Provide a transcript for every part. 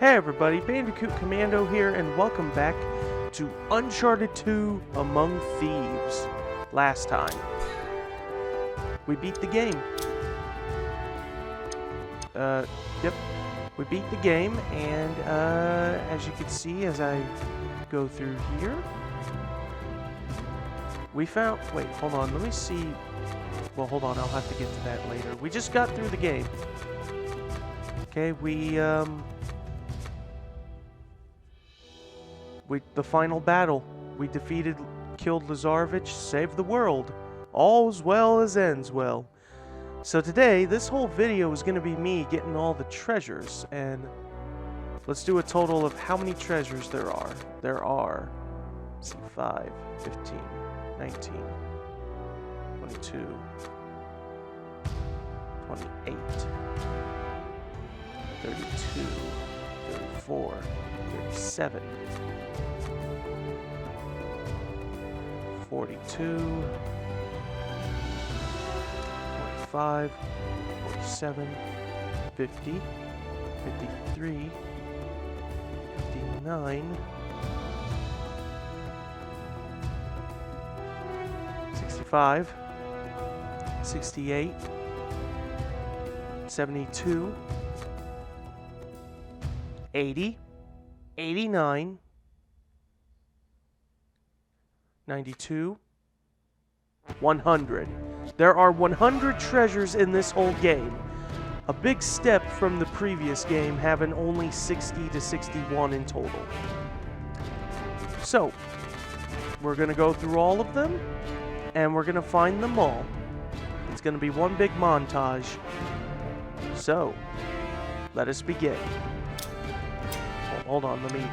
Hey everybody, Bandicoot Commando here, and welcome back to Uncharted 2 Among Thieves. Last time, we beat the game. Yep, we beat the game, and as you can see as I go through here, we found, wait, hold on, let me see, well hold on, I'll have to get to that later. We just got through the game. Okay, the final battle. We killed Lazarevich, saved the world. All's well as ends well. So today, this whole video is going to be me getting all the treasures, and let's do a total of how many treasures there are. There are, let's see, 5, 15, 19, 22, 28, 32, 34, 37, 42, 45, 47, 50, 53, 59, 65, 68, 72, 80, 89, 92, 100. There are 100 treasures in this whole game. A big step from the previous game having only 60 to 61 in total. So, we're going to go through all of them, and we're going to find them all. It's going to be one big montage. So, let us begin. Hold on, let me...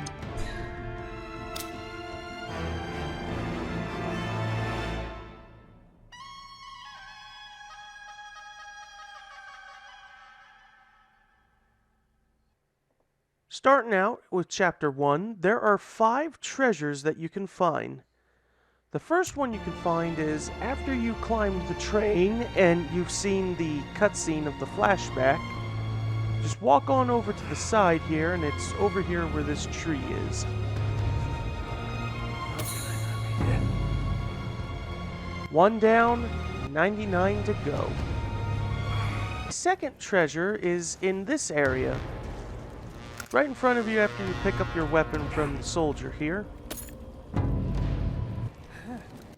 Starting out with Chapter 1, there are 5 treasures that you can find. The first one you can find is after you climbed the train and you've seen the cutscene of the flashback, just walk on over to the side here, and it's over here where this tree is. One down, 99 to go. The second treasure is in this area. Right in front of you after you pick up your weapon from the soldier here.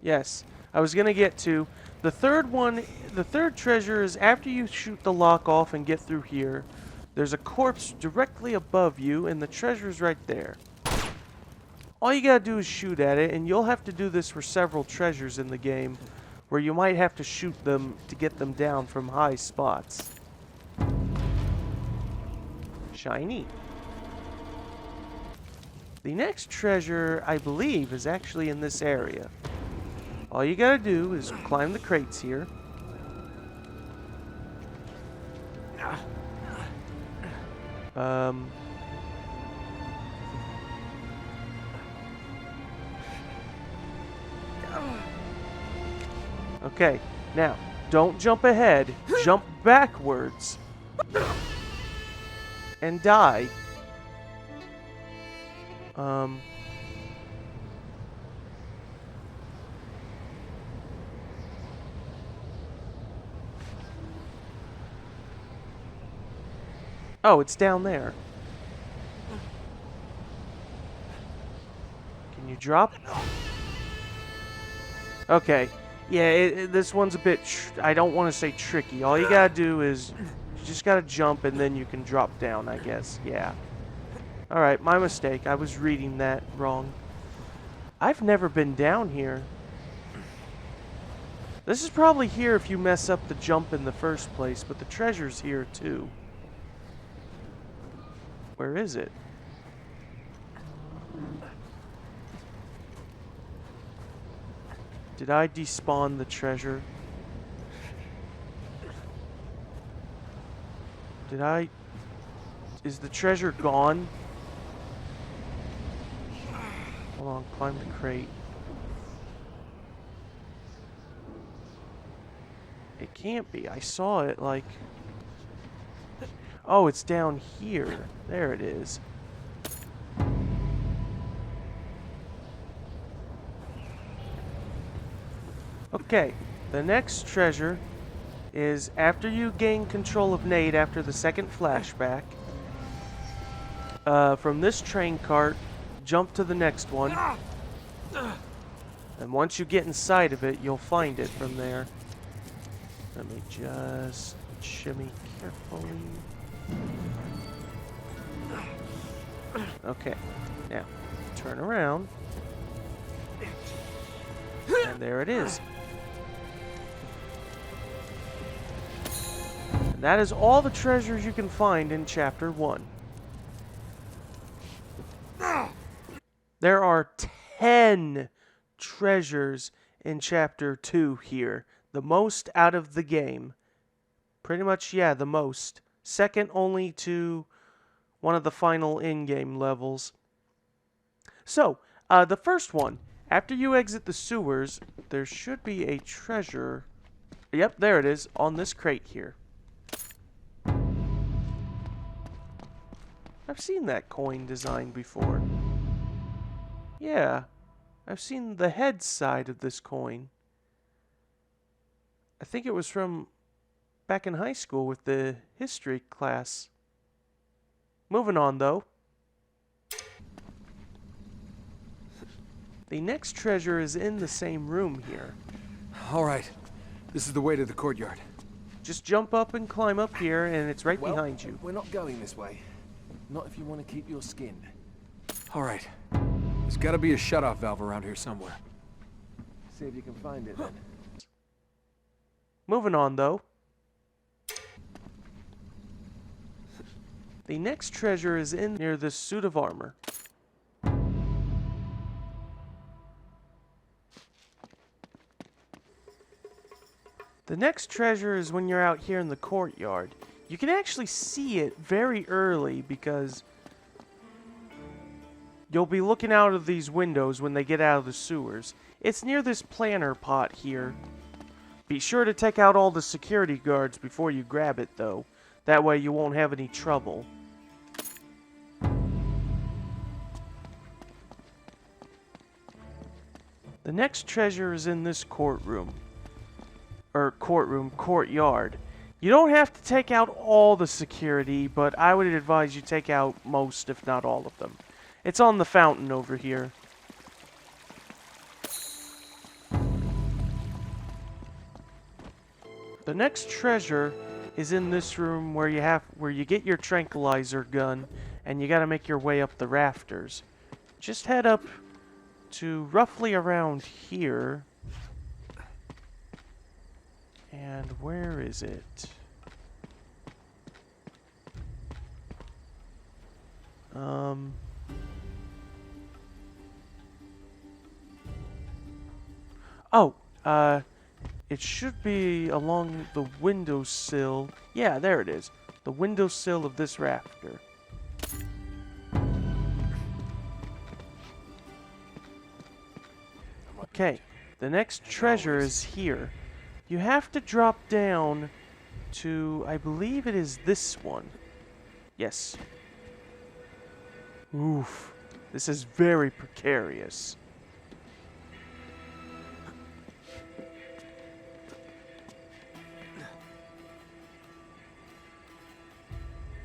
Yes, I was going to get to the third one. The third treasure is after you shoot the lock off and get through here. There's a corpse directly above you, and the treasure's right there. All you gotta do is shoot at it, and you'll have to do this for several treasures in the game, where you might have to shoot them to get them down from high spots. Shiny. The next treasure, I believe, is actually in this area. All you gotta do is climb the crates here. Okay, now, don't jump ahead. Jump backwards. And die. Oh, it's down there. Can you drop? Okay. Yeah, this one's a bit... I don't want to say tricky. All you gotta do is... You just gotta jump and then you can drop down, I guess. Yeah. Alright, my mistake. I was reading that wrong. I've never been down here. This is probably here if you mess up the jump in the first place, but the treasure's here too. Where is it? Did I despawn the treasure? Did I... Is the treasure gone? Hold on, climb the crate. It can't be. I saw it like... Oh, it's down here. There it is. Okay, the next treasure is after you gain control of Nate after the second flashback. From this train cart, jump to the next one. And once you get inside of it, you'll find it from there. Let me just shimmy carefully. Okay, now turn around. And there it is. And that is all the treasures you can find in Chapter 1. There are 10 treasures in Chapter 2 here. The most out of the game. Pretty much, yeah, the most. Second only to one of the final in-game levels. So, the first one. After you exit the sewers, there should be a treasure. Yep, there it is, on this crate here. I've seen that coin design before. Yeah, I've seen the head side of this coin. I think it was from back in high school with the history class. Moving on, though. The next treasure is in the same room here. All right, this is the way to the courtyard. Just jump up and climb up here, and it's right behind you. We're not going this way. Not if you want to keep your skin. All right, there's got to be a shut-off valve around here somewhere. See if you can find it then. Moving on, though. The next treasure is in near this suit of armor. The next treasure is when you're out here in the courtyard. You can actually see it very early because you'll be looking out of these windows when they get out of the sewers. It's near this planter pot here. Be sure to take out all the security guards before you grab it, though. That way you won't have any trouble. The next treasure is in this courtyard. You don't have to take out all the security, but I would advise you take out most, if not all of them. It's on the fountain over here. The next treasure is in this room where you get your tranquilizer gun and you got to make your way up the rafters. Just head up to roughly around here. And where is it? It should be along the windowsill. Yeah, there it is. The windowsill of this rafter. Okay, the next treasure is here. You have to drop down to, I believe it is this one. Yes. Oof. This is very precarious.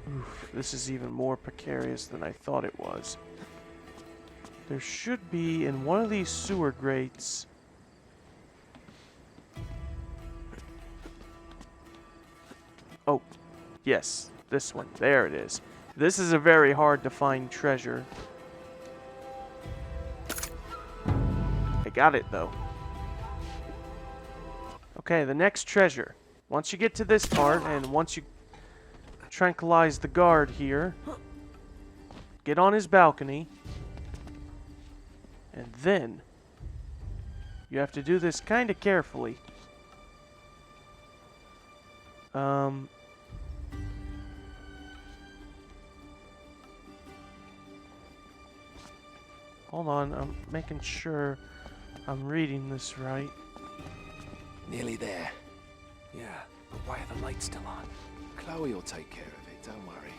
Oof, this is even more precarious than I thought it was. There should be in one of these sewer grates. Oh, yes, this one. There it is. This is a very hard to find treasure. I got it, though. Okay, the next treasure. Once you get to this part, and once you tranquilize the guard here, get on his balcony, and then you have to do this kind of carefully. Hold on, I'm making sure I'm reading this right. Nearly there. Yeah, but why are the lights still on? Chloe will take care of it, don't worry.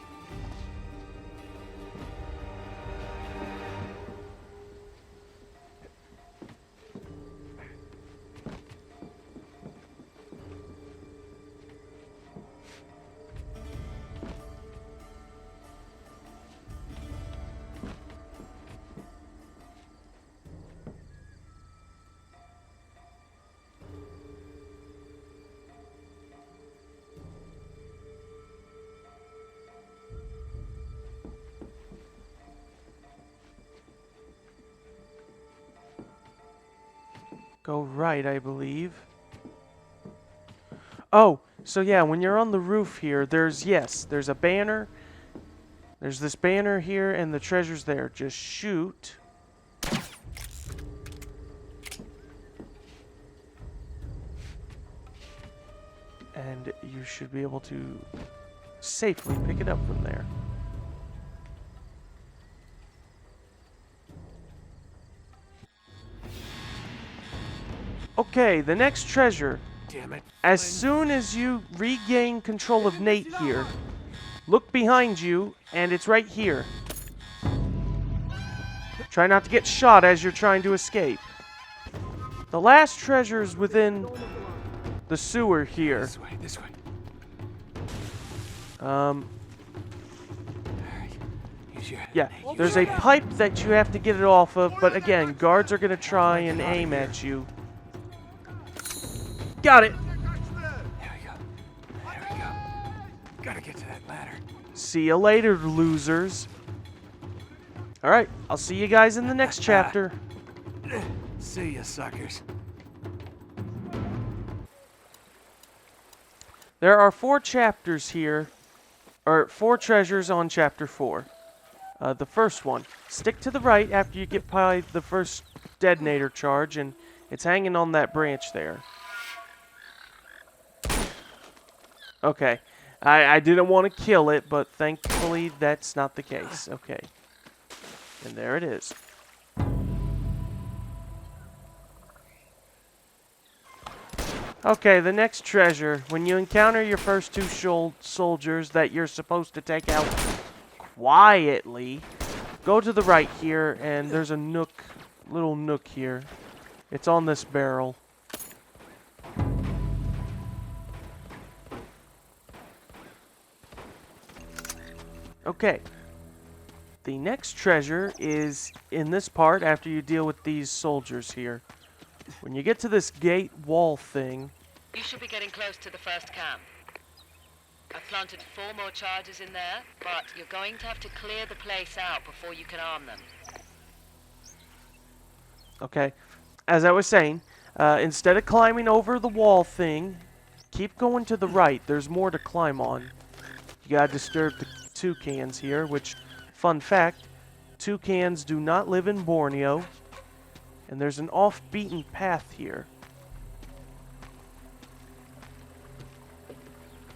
Go right, I believe. Oh, so yeah, when you're on the roof here, there's a banner. There's this banner here, and the treasure's there. Just shoot. And you should be able to safely pick it up from there. Okay, the next treasure. Damn it. As soon as you regain control of Nate here, look behind you, and it's right here. Try not to get shot as you're trying to escape. The last treasure is within the sewer here. This way, this way. Um, Alright. Use your yeah, there's a pipe that you have to get it off of, but again, guards are gonna try and aim at you. Got it! There we go. There we go. Gotta get to that ladder. See you later, losers. Alright, I'll see you guys in the next chapter. See ya, suckers. There are 4 chapters here, or 4 treasures on chapter 4. The first one, stick to the right after you get by the first detonator charge, and it's hanging on that branch there. Okay, I didn't want to kill it, but thankfully that's not the case. Okay, and there it is. Okay, the next treasure. When you encounter your first 2 soldiers that you're supposed to take out quietly, go to the right here, and there's a little nook here. It's on this barrel. Okay. The next treasure is in this part after you deal with these soldiers here. When you get to this gate wall thing... You should be getting close to the first camp. I've planted 4 more charges in there, but you're going to have to clear the place out before you can arm them. Okay. As I was saying, instead of climbing over the wall thing, keep going to the right. There's more to climb on. You gotta disturb the toucans here, which, fun fact, toucans do not live in Borneo. And there's an off-beaten path here.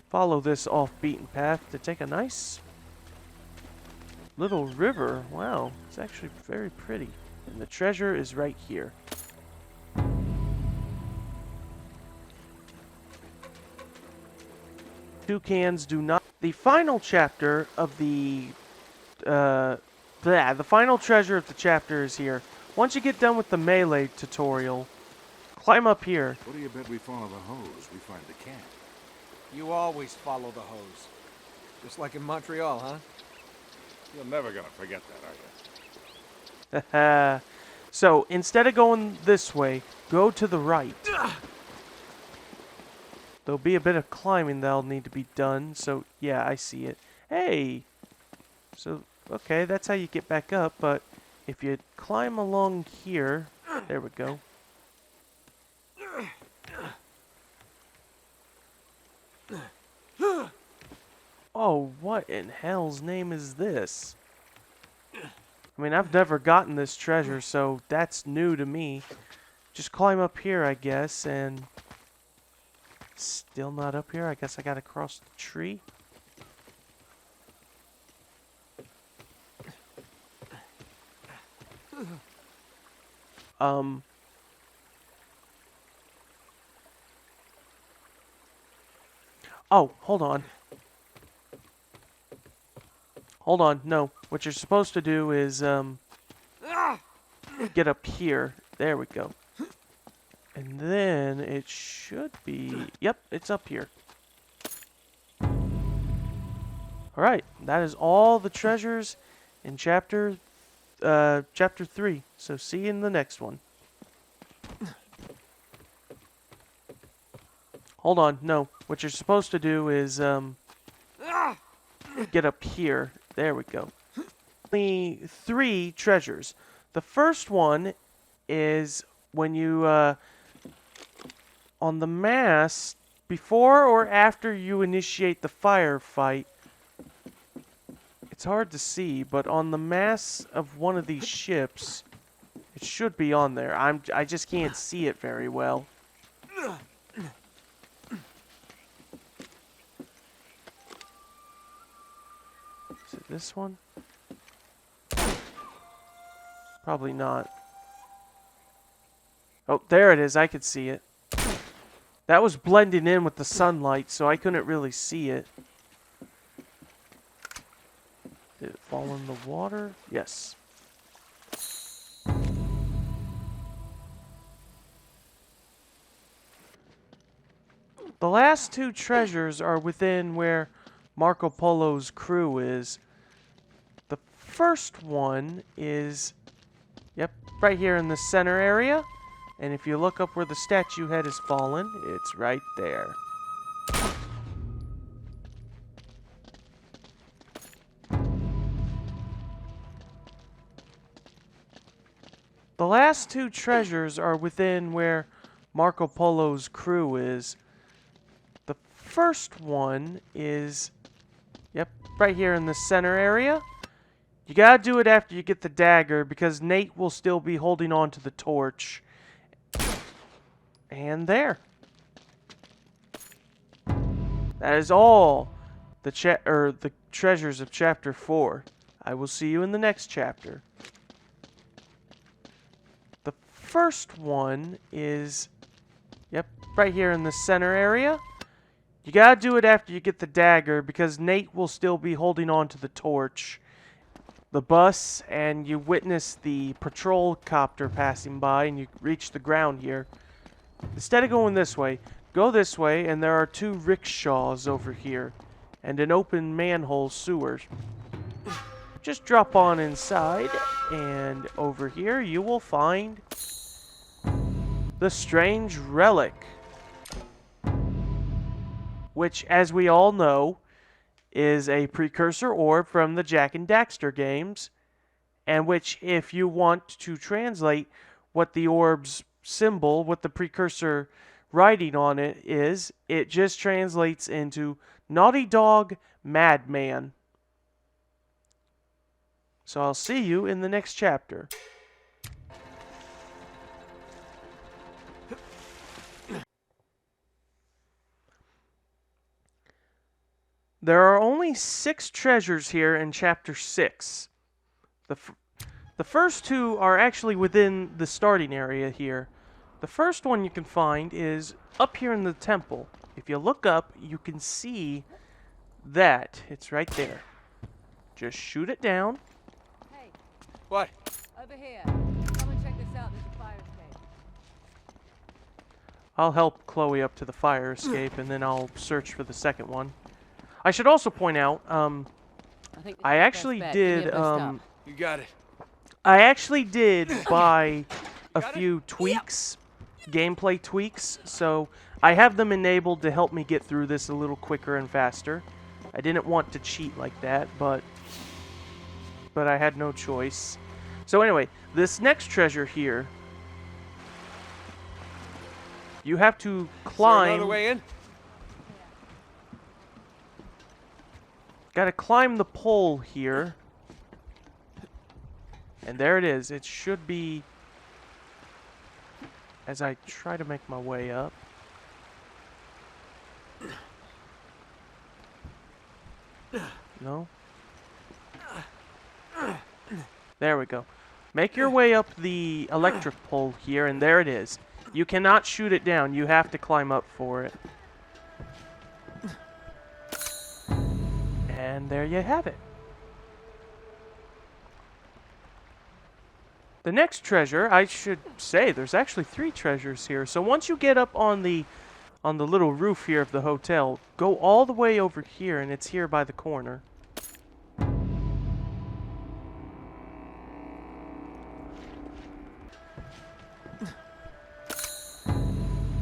Follow this off-beaten path to take a nice little river. Wow, it's actually very pretty. And the treasure is right here. Toucans do not... The final chapter of the final treasure of the chapter is here. Once you get done with the melee tutorial, climb up here. What do you bet we follow the hose? We find the camp. You always follow the hose. Just like in Montreal, huh? You're never gonna forget that, are you? So, instead of going this way, go to the right. There'll be a bit of climbing that'll need to be done, so yeah, I see it. Hey! So, okay, that's how you get back up, but if you climb along here, there we go. Oh, what in hell's name is this? I mean, I've never gotten this treasure, so that's new to me. Just climb up here, I guess, and... Still not up here? I guess I gotta cross the tree? Oh, hold on. Hold on, no. What you're supposed to do is, get up here. There we go. And then it should be... Yep, it's up here. Alright, that is all the treasures in chapter 3. So see you in the next one. Hold on, no. What you're supposed to do is, get up here. There we go. Only 3 treasures. The first one is when you on the mast, before or after you initiate the firefight, it's hard to see, but on the mast of one of these ships, it should be on there. I just can't see it very well. Is it this one? Probably not. Oh, there it is. I could see it. That was blending in with the sunlight, so I couldn't really see it. Did it fall in the water? Yes. The last two treasures are within where Marco Polo's crew is. The first one is, yep, right here in the center area. And if you look up where the statue head has fallen, it's right there. The last two treasures are within where Marco Polo's crew is. The first one is, yep, right here in the center area. You gotta do it after you get the dagger because Nate will still be holding on to the torch. And there. That is all the treasures of chapter 4. I will see you in the next chapter. The first one is, yep, right here in the center area. You gotta do it after you get the dagger because Nate will still be holding on to the torch. The bus, and you witness the patrol copter passing by, and you reach the ground here. Instead of going this way, go this way, and there are 2 rickshaws over here, and an open manhole sewer. Just drop on inside, and over here you will find the strange relic, which, as we all know, is a precursor orb from the Jak and Daxter games, and which, if you want to translate what the orb's symbol, what the precursor writing on it is, it just translates into Naughty Dog Madman. So I'll see you in the next chapter. There are only 6 treasures here in chapter 6. The first 2 are actually within the starting area here. The first one you can find is up here in the temple. If you look up, you can see that. It's right there. Just shoot it down. Hey, What? over here. Come and check this out. There's a fire escape. I'll help Chloe up to the fire escape, and then I'll search for the second one. I should also point out, I actually did, You got it. I actually did buy a few tweaks, gameplay tweaks, so I have them enabled to help me get through this a little quicker and faster. I didn't want to cheat like that, but I had no choice. So anyway, this next treasure here, you have to Is there climb. another way in? Gotta climb the pole here. And there it is. It should be, as I try to make my way up. No? There we go. Make your way up the electric pole here, and there it is. You cannot shoot it down. You have to climb up for it. And there you have it. The next treasure, I should say, there's actually 3 treasures here. So once you get up on the little roof here of the hotel, go all the way over here, and it's here by the corner.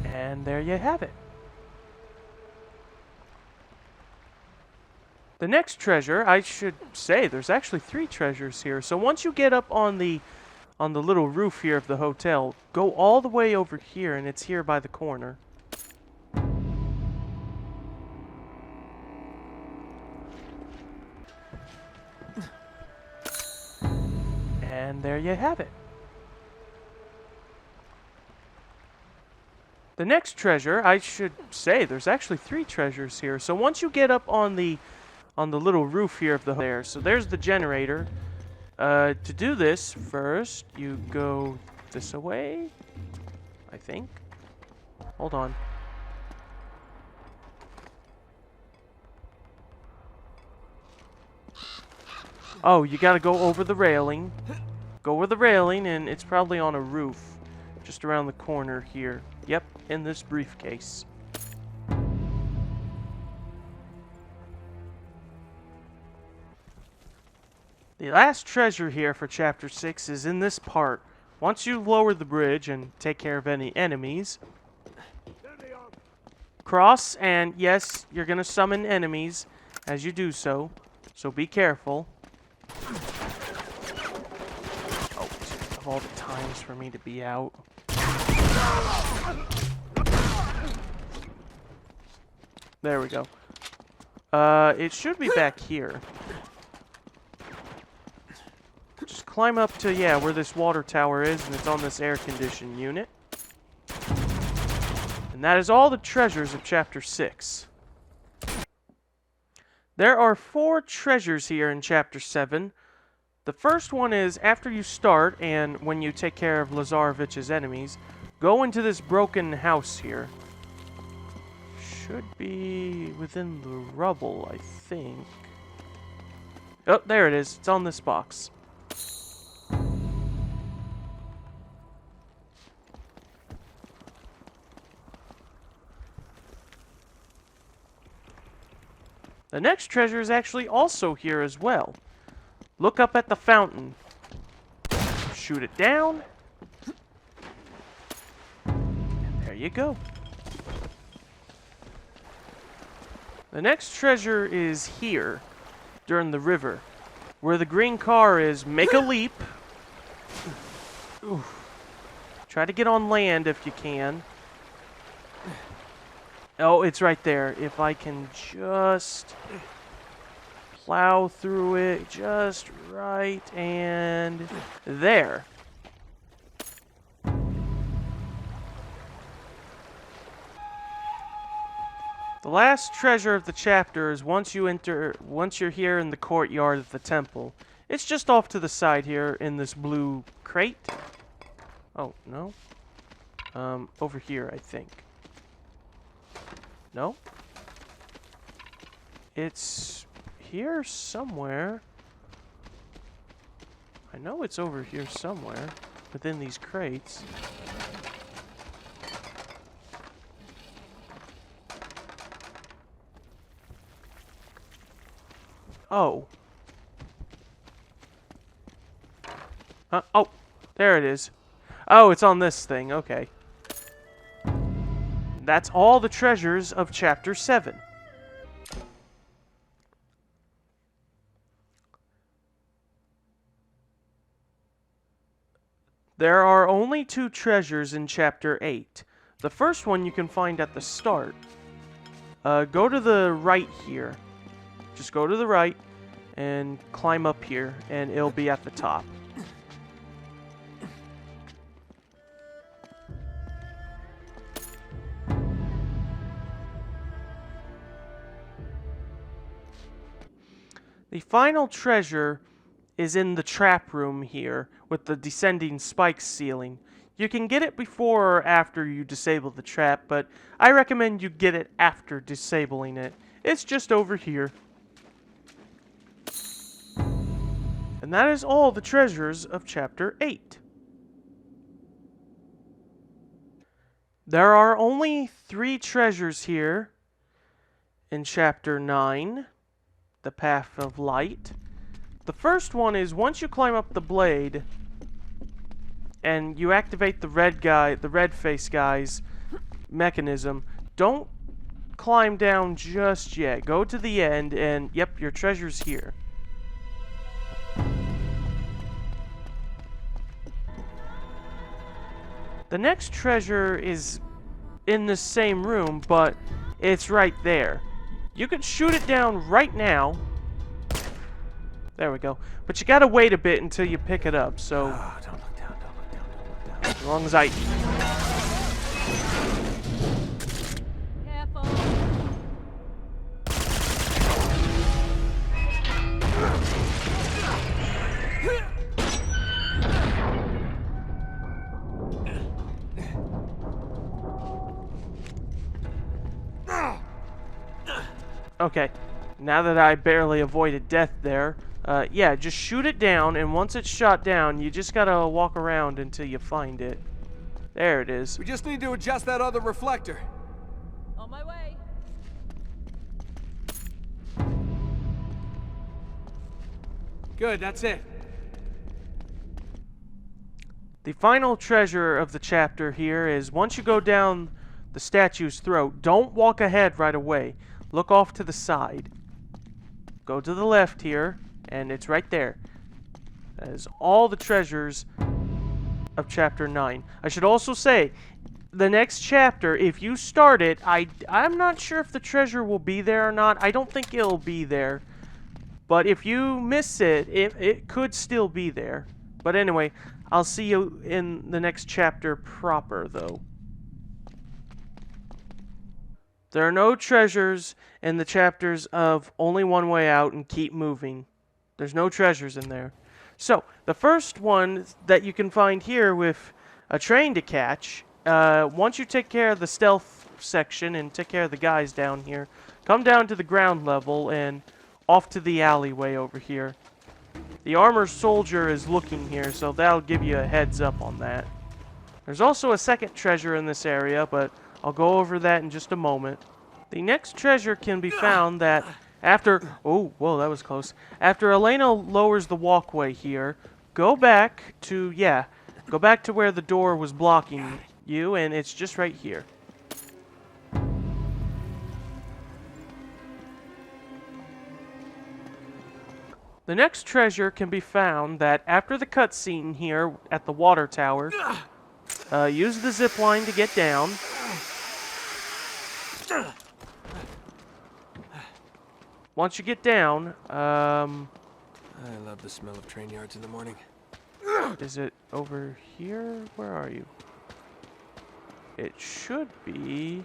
And there you have it. The next treasure, I should say, there's actually 3 treasures here. So once you get up on the little roof here of the hotel, go all the way over here, and it's here by the corner. And there you have it. The next treasure, I should say, there's actually 3 treasures here. So once you get up on the little roof here of the there, so there's the generator. To do this, first you go this way, I think. Hold on. Oh, you gotta go over the railing. Go over the railing, and it's probably on a roof. Just around the corner here. Yep, in this briefcase. The last treasure here for Chapter 6 is in this part. Once you lower the bridge and take care of any enemies, cross, and yes, you're gonna summon enemies as you do so. So be careful. Oh, of all the times for me to be out. There we go. It should be back here. Just climb up to, yeah, where this water tower is, and it's on this air conditioned unit. And that is all the treasures of Chapter 6. There are 4 treasures here in Chapter 7. The first one is after you start, and when you take care of Lazarevich's enemies, go into this broken house here. Should be within the rubble, I think. Oh, there it is. It's on this box. The next treasure is actually also here as well. Look up at the fountain. Shoot it down. And there you go. The next treasure is here, during the river. Where the green car is, make a leap. Oof. Try to get on land if you can. Oh, it's right there. If I can just plow through it just right, and there. The last treasure of the chapter is once you're here in the courtyard of the temple. It's just off to the side here in this blue crate. Oh, no. Over here, I think. No? It's here somewhere. I know it's over here somewhere within these crates. Oh. Oh, there it is. Oh, it's on this thing. Okay. That's all the treasures of Chapter 7. There are only 2 treasures in Chapter 8. The first one you can find at the start. Go to the right here. Just go to the right and climb up here, and it'll be at the top. The final treasure is in the trap room here with the descending spike ceiling. You can get it before or after you disable the trap, but I recommend you get it after disabling it. It's just over here. And that is all the treasures of Chapter 8. There are only 3 treasures here in Chapter 9, the Path of Light. The first one is once you climb up the blade and you activate the red face guy's mechanism, don't climb down just yet. Go to the end and, yep, your treasure's here. The next treasure is in the same room, but it's right there. You could shoot it down right now. There we go. But you gotta wait a bit until you pick it up, so... Oh, don't look down, don't look down, don't look down. As long as I... Careful. Okay. Now that I barely avoided death there, yeah, just shoot it down, and once it's shot down, you just gotta walk around until you find it. There it is. We just need to adjust that other reflector. On my way. Good, that's it. The final treasure of the chapter here is once you go down the statue's throat, don't walk ahead right away. Look off to the side. Go to the left here, and it's right there. That is all the treasures of chapter 9. I should also say, the next chapter, if you start it, I'm not sure if the treasure will be there or not. I don't think it'll be there. But if you miss it, it could still be there. But anyway, I'll see you in the next chapter proper, though. There are no treasures in the chapters of Only One Way Out and Keep Moving. There's no treasures in there. So, the first one that you can find here with a train to catch, once you take care of the stealth section and take care of the guys down here, come down to the ground level and off to the alleyway over here. The armored soldier is looking here, so that'll give you a heads up on that. There's also a second treasure in this area, but I'll go over that in just a moment. The next treasure can be found that after... Oh, whoa, that was close. After Elena lowers the walkway here, go back to... Yeah, go back to where the door was blocking you, and it's just right here. The next treasure can be found that after the cutscene here at the water tower, use the zip line to get down. Once you get down, I love the smell of train yards in the morning. is it over here? Where are you? It should be...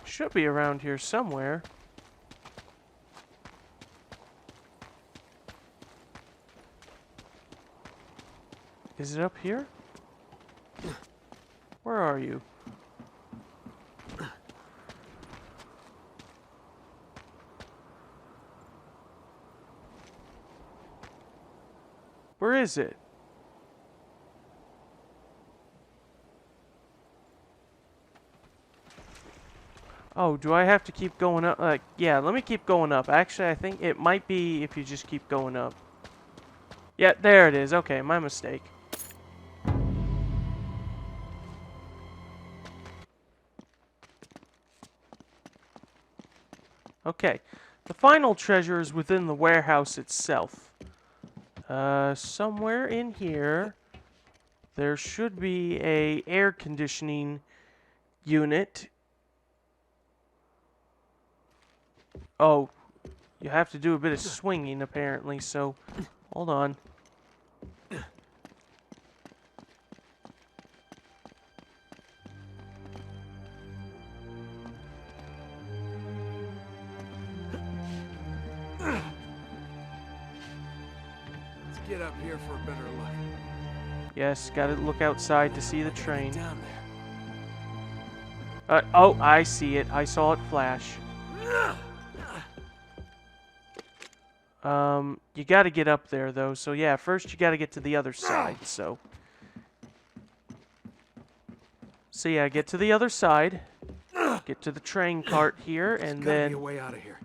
should be around here somewhere. Is it up here? Where are you? Where is it? Oh, do I have to keep going up? Yeah, let me keep going up. Actually, I think it might be if you just keep going up. Yeah, there it is. Okay, my mistake. Okay, the final treasure is within the warehouse itself. Somewhere in here, there should be a air conditioning unit. Oh, you have to do a bit of swinging apparently, so hold on. Let's get up here for a better look. Yes, gotta look outside to see the train. Down Oh, I see it. I saw it flash. You gotta get up there, though. So, yeah, first you gotta get to the other side, so. So, yeah, get to the other side. Get to the train cart here, and Gotta be a then... way out of here.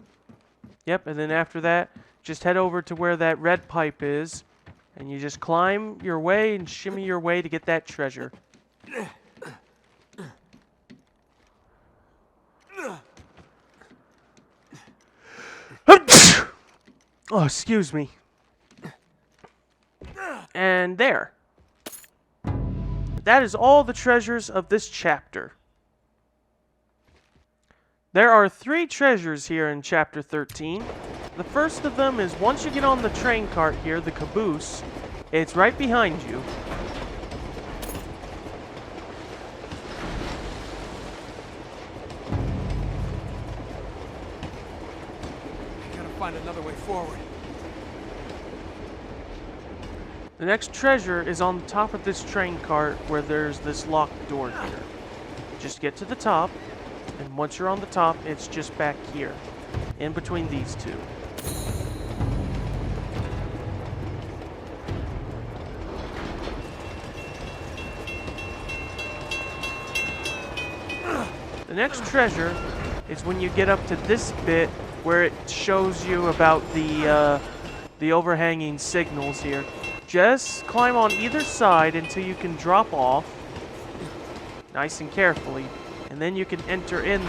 Yep, and then after that, just head over to where that red pipe is, and you just climb your way and shimmy your way to get that treasure. Oh, excuse me. And there. That is all the treasures of this chapter. There are 3 treasures here in Chapter 13. The first of them is once you get on the train cart here, the caboose, it's right behind you. I gotta find another way forward. The next treasure is on the top of this train cart where there's this locked door here. Just get to the top, and once you're on the top, it's just back here, in between these 2. The next treasure is when you get up to this bit where it shows you about the overhanging signals here. Just climb on either side until you can drop off, nice and carefully, and then you can enter in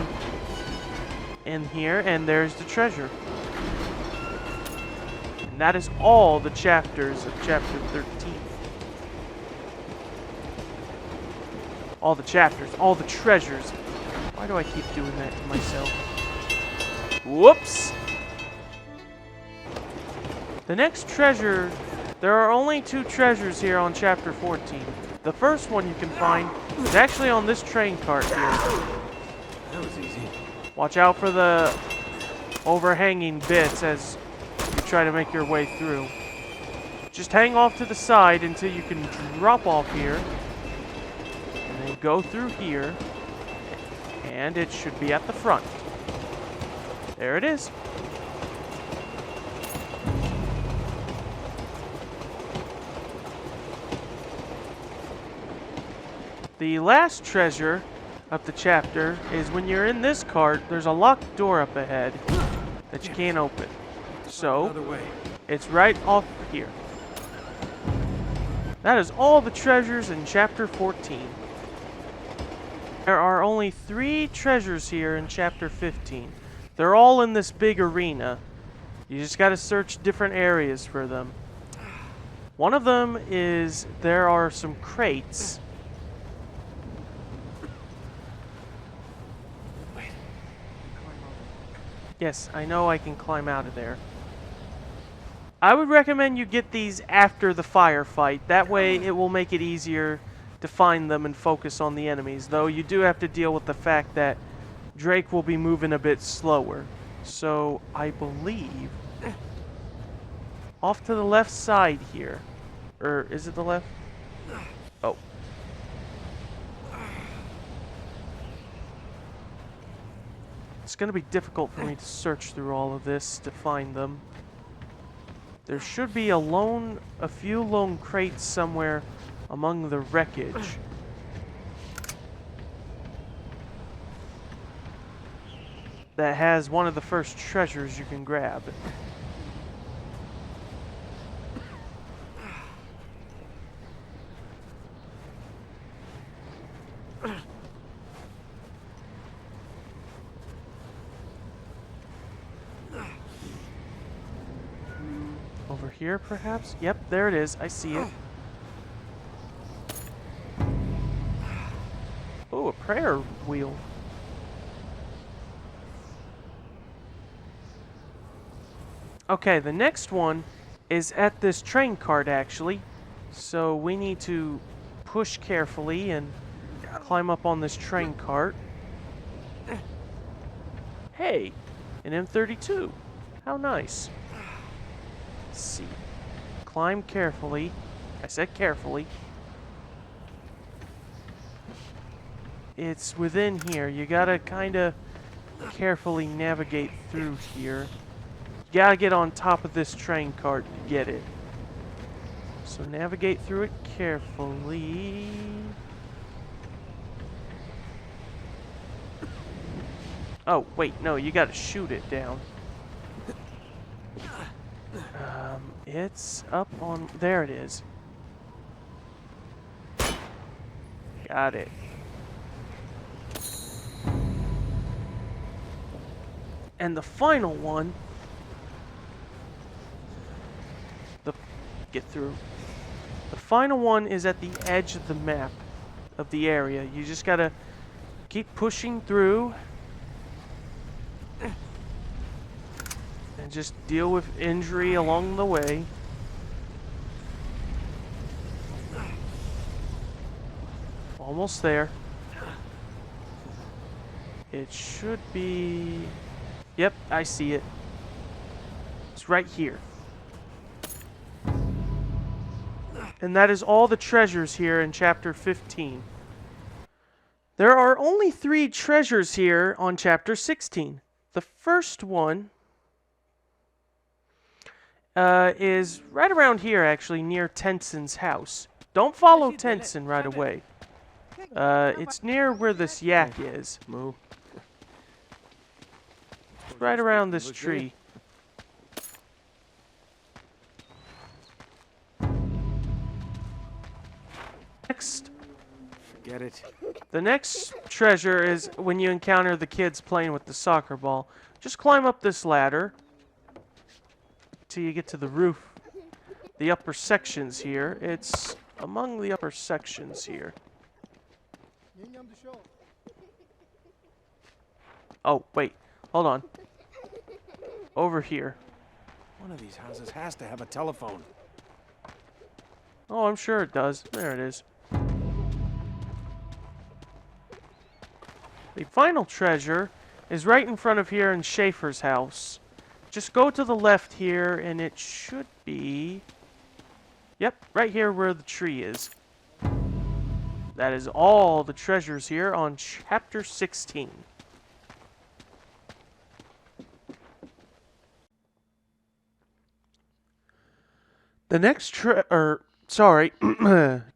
here, and there's the treasure. And that is all the chapters of Chapter 13. All the chapters, all the treasures. Why do I keep doing that to myself? Whoops! The next treasure, there are only 2 treasures here on Chapter 14. The first one you can find is actually on this train cart here. That was easy. Watch out for the overhanging bits as you try to make your way through. Just hang off to the side until you can drop off here. And then go through here. And it should be at the front. There it is. The last treasure of the chapter is when you're in this cart, there's a locked door up ahead that you can't open. So, Another way. it's right off here. That is all the treasures in Chapter 14. There are only 3 treasures here in Chapter 15. They're all in this big arena. You just gotta search different areas for them. One of them is there are some crates. Yes, I know I can climb out of there. I would recommend you get these after the firefight. That way it will make it easier to find them and focus on the enemies. Though you do have to deal with the fact that Drake will be moving a bit slower. So I believe off to the left side here. Or is it the left? Oh. It's going to be difficult for me to search through all of this to find them. There should be a few lone crates somewhere among the wreckage. That has one of the first treasures you can grab. Over here, perhaps? Yep, there it is. I see it. Oh, a prayer wheel. Okay, the next one is at this train cart, actually. So we need to push carefully and climb up on this train cart. Hey, an M32. How nice. Let's see. Climb carefully. I said carefully. It's within here. You gotta kind of carefully navigate through here. You gotta get on top of this train cart to get it. So navigate through it carefully. Oh, wait, no, you gotta shoot it down. It's up on... There it is. Got it. And the final one... Get through. The final one is at the edge of the map. of the area. You just gotta keep pushing through and just deal with injury along the way. Almost there. It should be... Yep, I see it. It's right here. And that is all the treasures here in Chapter 15. There are only 3 treasures here on Chapter 16. The first one is right around here, actually, near Tenson's house. Don't follow Tenson right away. It's near where this yak is. Moo. It's right around this tree. Next, Get it. the next treasure is when you encounter the kids playing with the soccer ball. Just climb up this ladder till you get to the roof. The upper sections here. It's among the upper sections here. Oh, wait. Hold on. Over here. One of these houses has to have a telephone. Oh, I'm sure it does. There it is. The final treasure is right in front of here in Schaefer's house. Just go to the left here, and it should be... Yep, right here where the tree is. That is all the treasures here on Chapter 16. The next sorry,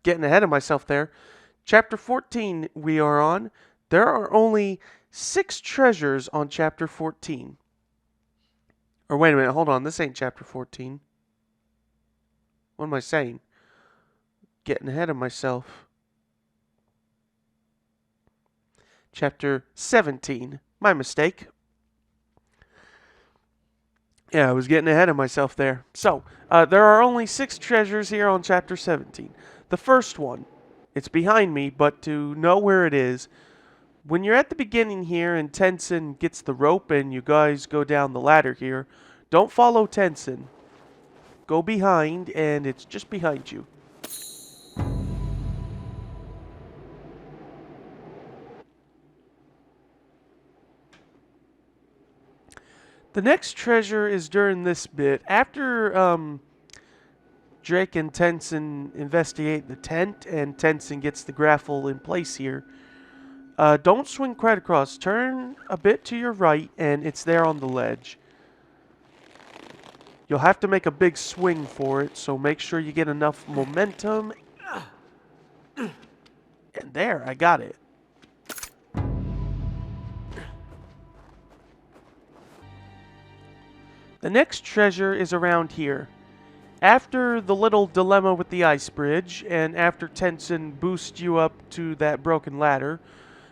getting ahead of myself there. Chapter 14 we are on. There are only 6 treasures on Chapter 14. Or wait a minute, hold on. This ain't Chapter 14. What am I saying? Getting ahead of myself. Chapter 17. My mistake. Yeah, I was getting ahead of myself there. So, there are only 6 treasures here on Chapter 17. The first one, it's behind me, but to know where it is, when you're at the beginning here and Tenson gets the rope and you guys go down the ladder here, don't follow Tenson. Go behind, and it's just behind you. The next treasure is during this bit. After Drake and Tenson investigate the tent and Tenson gets the grapple in place here, don't swing quite across. Turn a bit to your right, and it's there on the ledge. You'll have to make a big swing for it, so make sure you get enough momentum. And there, I got it. The next treasure is around here. After the little dilemma with the ice bridge, and after Tenson boosts you up to that broken ladder,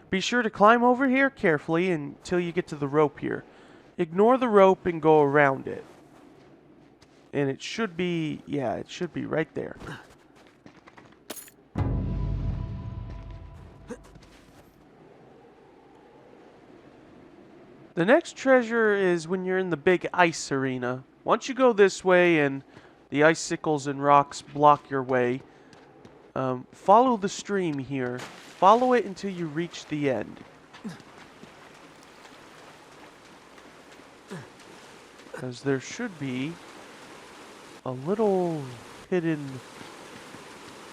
be sure to climb over here carefully until you get to the rope here. Ignore the rope and go around it. And it should be, yeah, it should be right there. The next treasure is when you're in the big ice arena. Once you go this way and the icicles and rocks block your way, follow the stream here. Follow it until you reach the end. Because there should be a little hidden...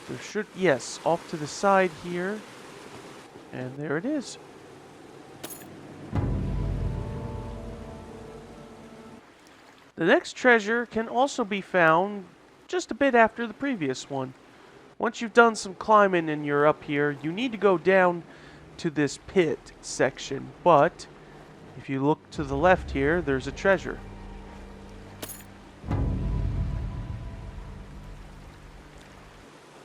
There should... Yes, off to the side here. And there it is. The next treasure can also be found just a bit after the previous one. Once you've done some climbing and you're up here, you need to go down to this pit section. But if you look to the left here, there's a treasure.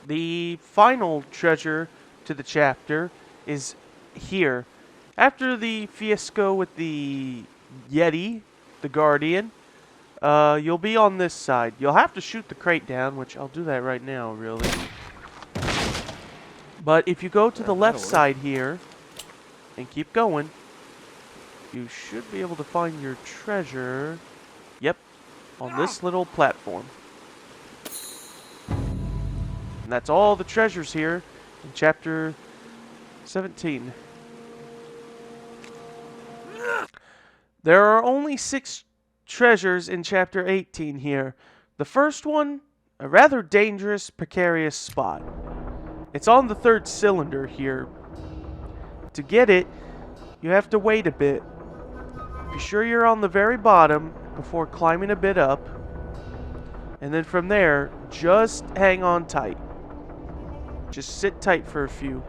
The final treasure to the chapter is here. After the fiasco with the Yeti, the Guardian, you'll be on this side. You'll have to shoot the crate down, which I'll do that right now, really. But if you go to the left that'll work. side here and keep going, you should be able to find your treasure. Yep, on this little platform. And that's all the treasures here in chapter 17. There are only 6 treasures in chapter 18 here. The first one, a rather dangerous, precarious spot. It's on the 3rd cylinder here. To get it, you have to wait a bit. Be sure you're on the very bottom before climbing a bit up. And then from there, just hang on tight. Just sit tight for a few.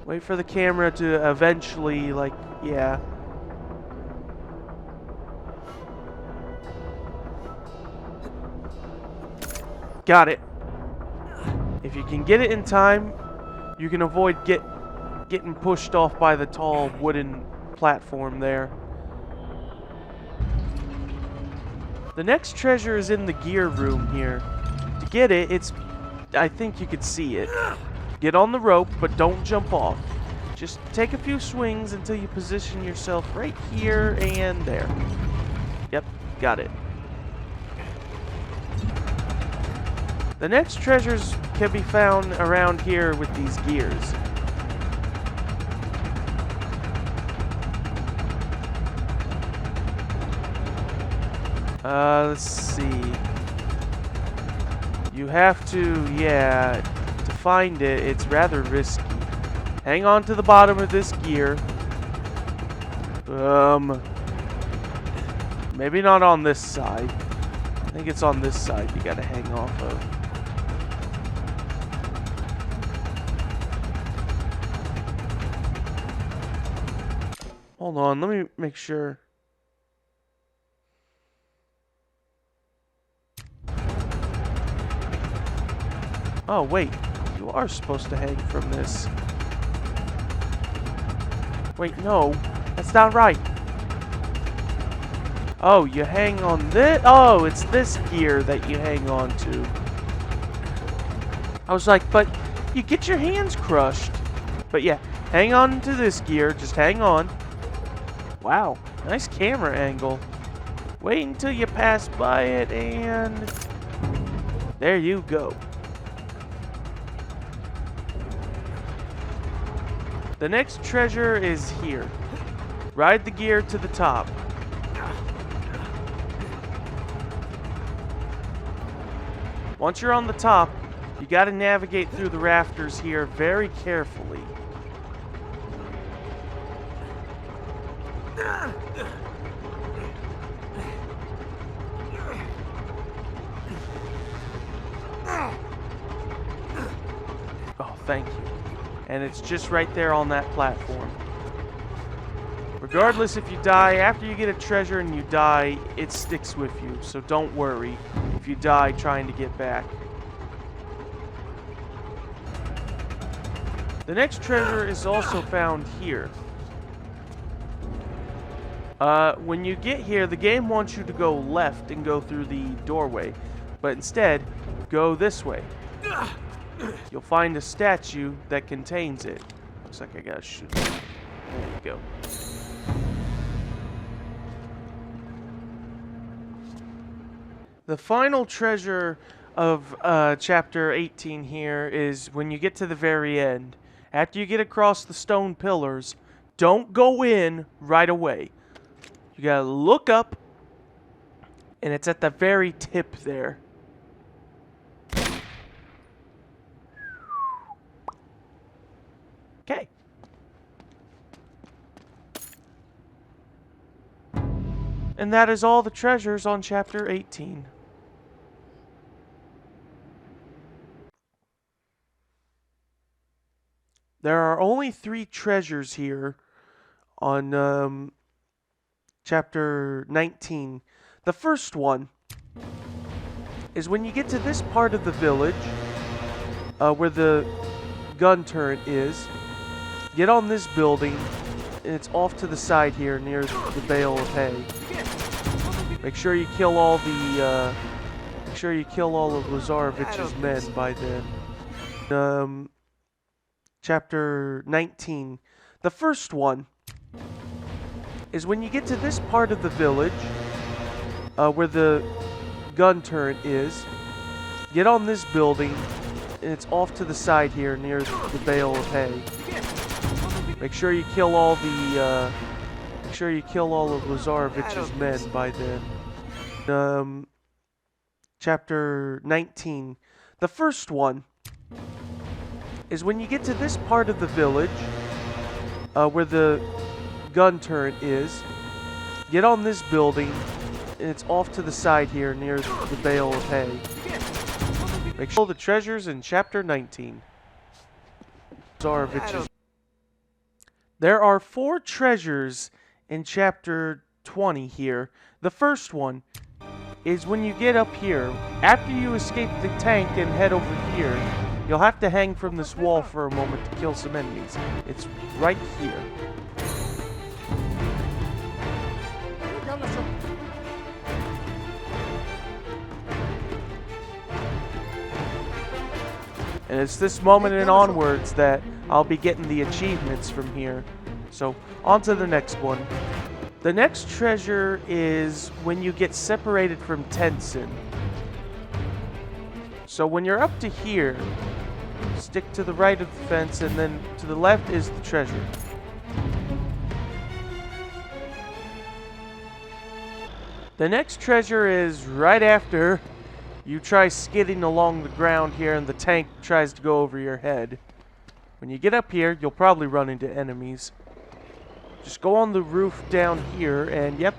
Wait for the camera to eventually, like, yeah. Got it. If you can get it in time, you can avoid getting pushed off by the tall wooden platform there. The next treasure is in the gear room here. To get it, I think you could see it. Get on the rope, but don't jump off. Just take a few swings until you position yourself right here and there. Yep, got it. The next treasures can be found around here with these gears. Let's see. You have to, yeah, to find it, it's rather risky. Hang on to the bottom of this gear. Maybe not on this side. I think it's on this side you gotta hang off of. Hold on, let me make sure. Oh, wait. You are supposed to hang from this. Wait, no. That's not right. Oh, you hang on this? Oh, it's this gear that you hang on to. I was like, but you get your hands crushed. But yeah, hang on to this gear. Just hang on. Wow, nice camera angle. Wait until you pass by it and... there you go. The next treasure is here. Ride the gear to the top. Once you're on the top, you gotta navigate through the rafters here very carefully. Oh, thank you. And it's just right there on that platform. Regardless if you die, after you get a treasure and you die, it sticks with you. So don't worry if you die trying to get back. The next treasure is also found here. When you get here, the game wants you to go left and go through the doorway. But instead, go this way. You'll find a statue that contains it. Looks like I gotta shoot it. There you go. The final treasure of chapter 18 here is when you get to the very end. After you get across the stone pillars, don't go in right away. You gotta look up, and it's at the very tip there. Okay. And that is all the treasures on chapter 18. There are only 3 treasures here on chapter 19. The first one is when you get to this part of the village where the gun turret is. Get on this building, and it's off to the side here near the bale of hay. Make sure you kill all the sure you kill all of Lazarevich's men by then. Chapter 19. The first one is when you get to this part of the village, where the gun turret is. Get on this building, and it's off to the side here near the bale of hay. Make sure you kill all the. Make sure you kill all of Lazarevich's men by then. Chapter 19. The first one is when you get to this part of the village, where the gun turret is. Get on this building, and it's off to the side here near the bale of hay. Make sure the treasures in Chapter 19. Lazarevich's. There are 4 treasures in Chapter 20 here. The first one is when you get up here. After you escape the tank and head over here, you'll have to hang from this wall for a moment to kill some enemies. It's right here. And it's this moment and onwards that I'll be getting the achievements from here. So, on to the next one. The next treasure is when you get separated from Tensin. So when you're up to here, stick to the right of the fence, and then to the left is the treasure. The next treasure is right after you try skidding along the ground here and the tank tries to go over your head. When you get up here, you'll probably run into enemies. Just go on the roof down here and yep.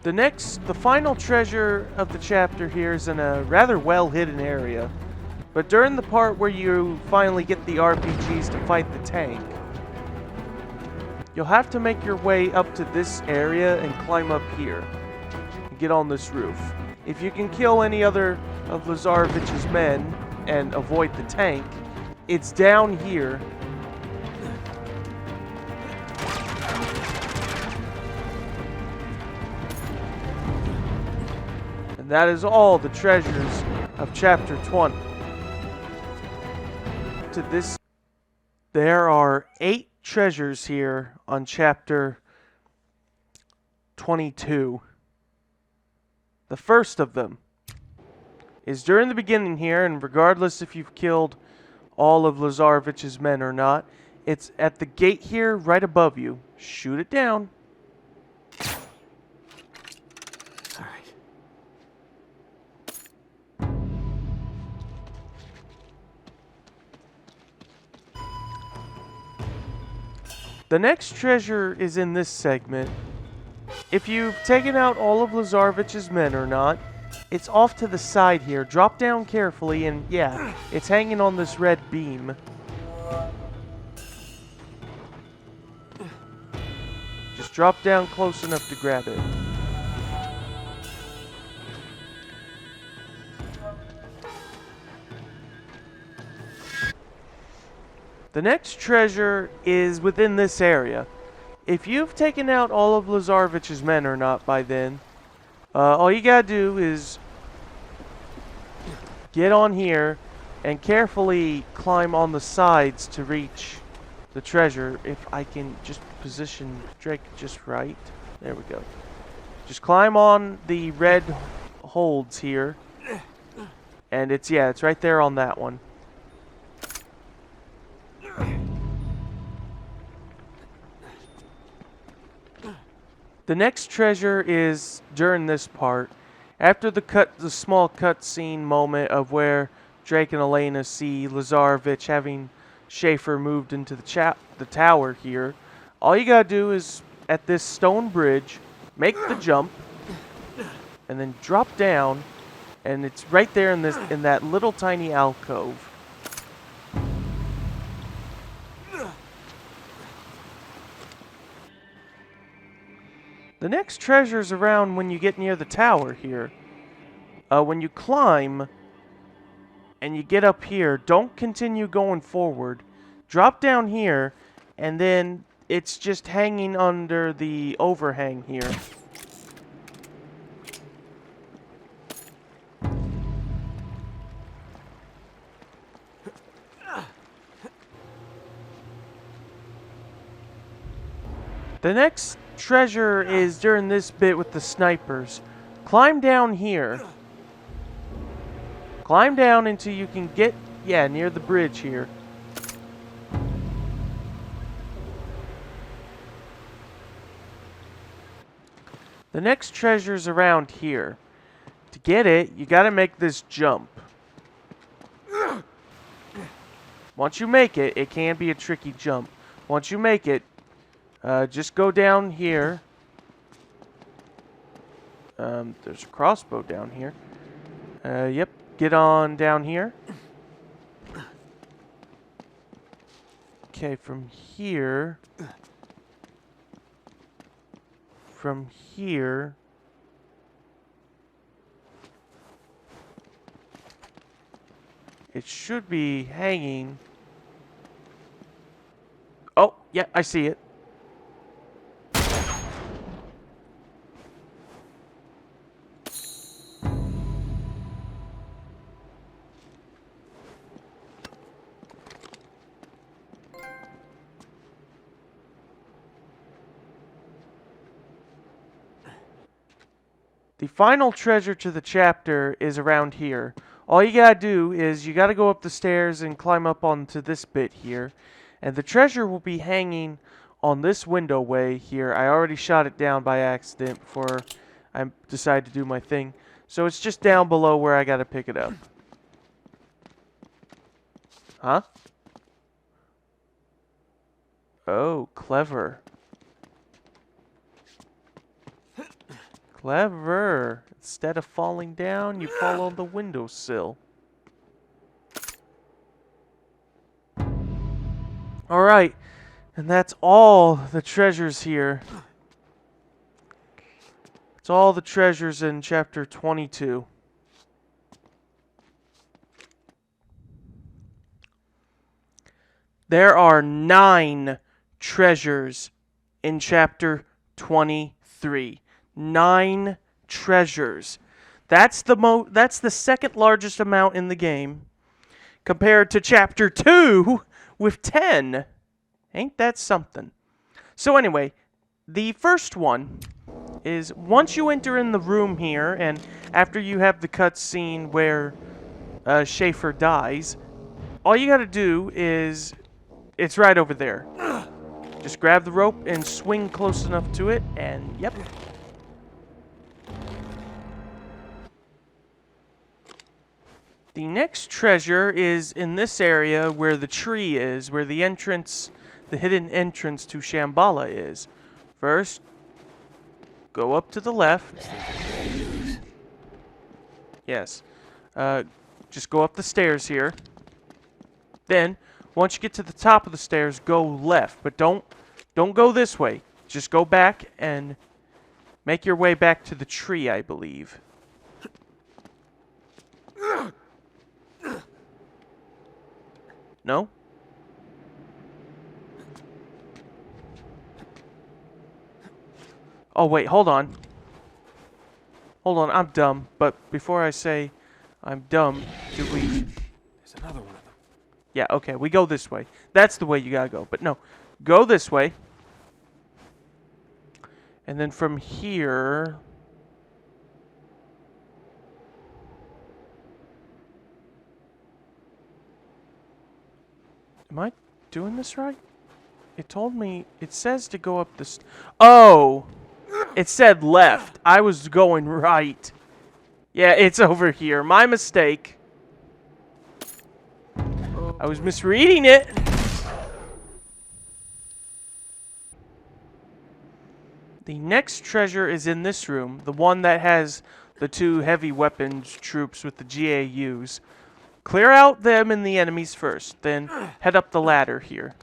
The final treasure of the chapter here is in a rather well-hidden area. But during the part where you finally get the RPGs to fight the tank, you'll have to make your way up to this area and climb up here. And get on this roof. If you can kill any other of Lazarevich's men and avoid the tank, it's down here. And that is all the treasures of Chapter 20. To this, there are 8 treasures here on Chapter 22. The first of them is during the beginning here, and regardless if you've killed all of Lazarevich's men or not, it's at the gate here right above you. Shoot it down. Alright. The next treasure is in this segment. If you've taken out all of Lazarevich's men or not, it's off to the side here. Drop down carefully and yeah, it's hanging on this red beam. Just drop down close enough to grab it. The next treasure is within this area. If you've taken out all of Lazarevich's men or not by then, all you gotta do is get on here and carefully climb on the sides to reach the treasure. If I can just position Drake just right. There we go. Just climb on the red holds here. And it's right there on that one. The next treasure is during this part. After the small cutscene moment of where Drake and Elena see Lazarevich having Schaefer moved into the tower here, all you gotta do is, at this stone bridge, make the jump, and then drop down, and it's right there in that little tiny alcove. The next treasure's around when you get near the tower here. When you climb and you get up here, don't continue going forward. Drop down here and then it's just hanging under the overhang here. The next treasure is during this bit with the snipers. Climb down here. Climb down until you can get, yeah, near the bridge here. The next treasure's around here. To get it, you gotta make this jump. Once you make it, it can be a tricky jump. Once you make it, just go down here. There's a crossbow down here. Yep, get on down here. Okay, from here... From here... It should be hanging... Oh, yeah, I see it. The final treasure to the chapter is around here. All you gotta do is you gotta go up the stairs and climb up onto this bit here. And the treasure will be hanging on this window way here. I already shot it down by accident before I decided to do my thing. So it's just down below where I gotta pick it up. Huh? Oh, clever. Clever. Instead of falling down, you fall on the windowsill. Alright. And that's all the treasures here. It's all the treasures in chapter 22. There are 9 treasures in chapter 23. 9 treasures. That's the second largest amount in the game, compared to chapter 2 with 10. Ain't that something? So anyway, the first one is once you enter in the room here, and after you have the cutscene where Schaefer dies, all you gotta do is, it's right over there. Just grab the rope and swing close enough to it, and yep. The next treasure is in this area where the tree is, where the entrance, the hidden entrance to Shambhala is. First, go up to the left. Yes. Just go up the stairs here. Then, once you get to the top of the stairs, go left. But don't go this way. Just go back and make your way back to the tree, I believe. No? Oh, wait, hold on. Hold on, I'm dumb. But before I say I'm dumb, do we... There's another one of them. Yeah, okay, we go this way. That's the way you gotta go. But no, go this way. And then from here... Am I doing this right? It told me... It says to go up this... Oh! It said left. I was going right. Yeah, it's over here. My mistake. I was misreading it. The next treasure is in this room. The one that has the 2 heavy weapons troops with the GAUs. Clear out them and the enemies first, then head up the ladder here.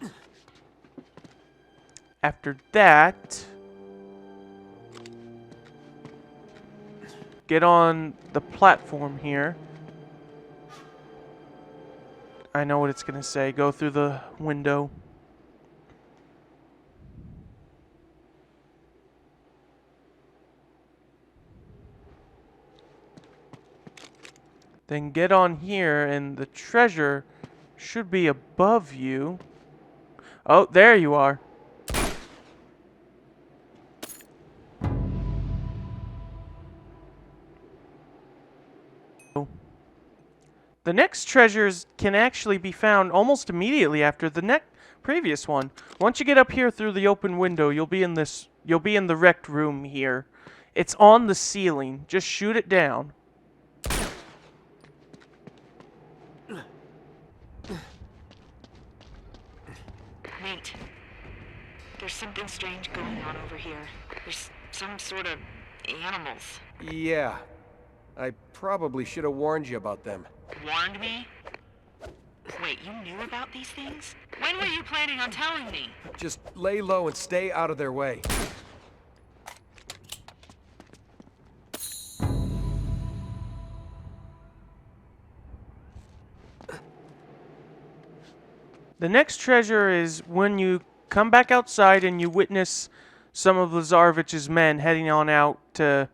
After that, get on the platform here. I know what it's going to say. Go through the window. Then get on here, and the treasure should be above you. Oh, there you are. The next treasures can actually be found almost immediately after the previous one. Once you get up here through the open window, you'll be in the rec room here. It's on the ceiling. Just shoot it down. Nate, there's something strange going on over here. There's some sort of animals. Yeah. I probably should have warned you about them. Warned me? Wait, you knew about these things? When were you planning on telling me? Just lay low and stay out of their way. The next treasure is when you come back outside and you witness some of Lazarevich's men heading on out to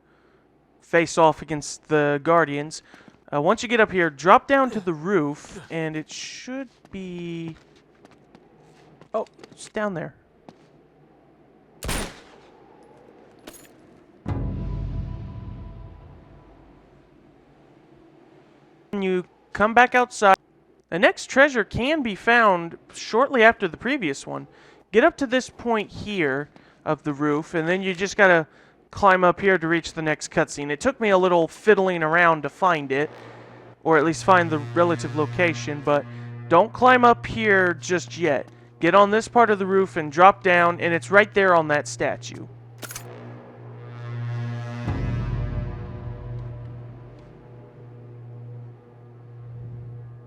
face off against the Guardians. Once you get up here, drop down to the roof, and it should be... Oh, it's down there. When you come back outside, the next treasure can be found shortly after the previous one. Get up to this point here of the roof, and then you just gotta climb up here to reach the next cutscene. It took me a little fiddling around to find it, or at least find the relative location, but don't climb up here just yet. Get on this part of the roof and drop down, and it's right there on that statue.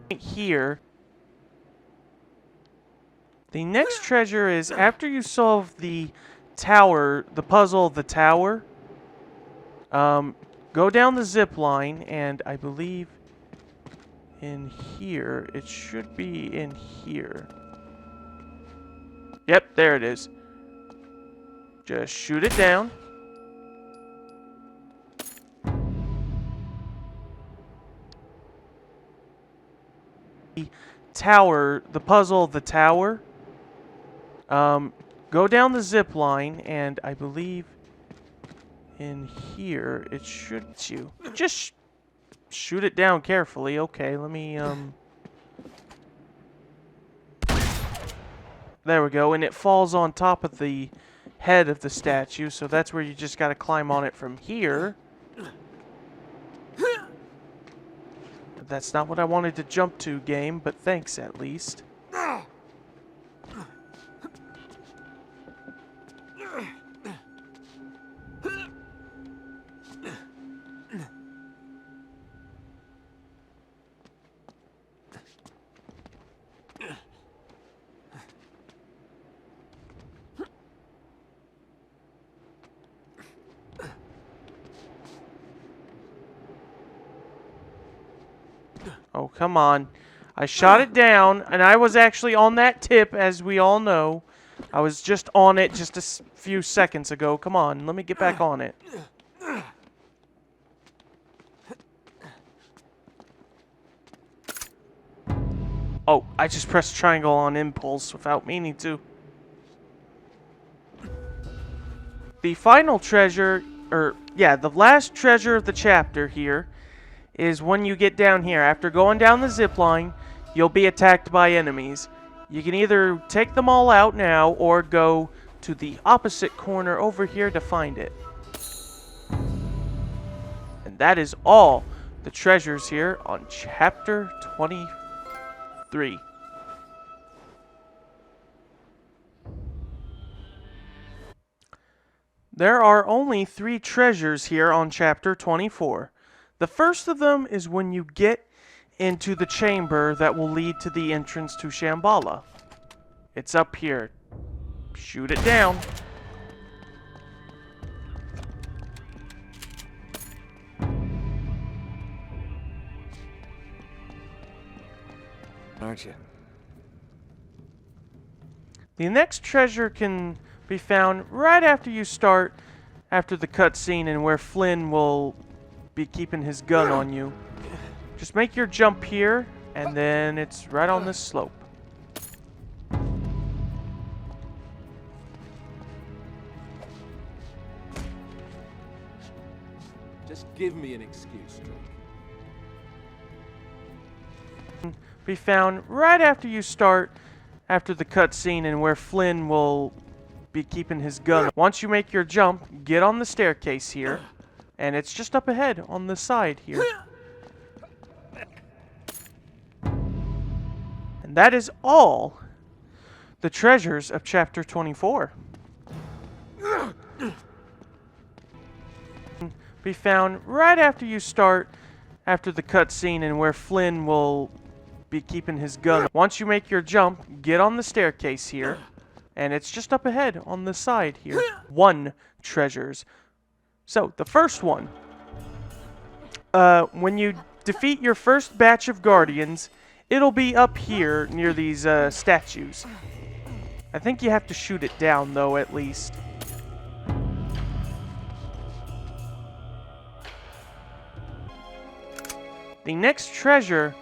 Here. The next treasure is after you solve the tower, the puzzle of the tower. Go down the zip line, and I believe in here, it should be in here. Yep, there it is. Just shoot it down. The tower, the puzzle of the tower. Go down the zip line, and I believe in here it should you. Just shoot it down carefully. Okay, let me there we go, and it falls on top of the head of the statue, so that's where you just got to climb on it from here. That's not what I wanted to jump to, game, but thanks at least. Oh, come on. I shot it down, and I was actually on that tip, as we all know. I was just on it just a few seconds ago. Come on, let me get back on it. Oh, I just pressed triangle on impulse without meaning to. The final treasure, the last treasure of the chapter here is when you get down here. After going down the zip line, you'll be attacked by enemies. You can either take them all out now or go to the opposite corner over here to find it. And that is all the treasures here on chapter 23. There are only 3 treasures here on chapter 24. The first of them is when you get into the chamber that will lead to the entrance to Shambhala. It's up here. Shoot it down. Aren't you? The next treasure can be found right after you start, after the cutscene, and where Flynn will be keeping his gun on you. Just make your jump here, and then it's right on this slope. Just give me an excuse, Drake. Be found right after you start, after the cutscene and where Flynn will be keeping his gun. Once you make your jump, get on the staircase here, and it's just up ahead on the side here. And that is all the treasures of Chapter 24. Be found right after you start, after the cutscene and where Flynn will be keeping his gun. Once you make your jump, get on the staircase here, and it's just up ahead on the side here. 1 treasures. So, the first one. When you defeat your first batch of guardians, it'll be up here near these statues. I think you have to shoot it down, though, at least. The next treasure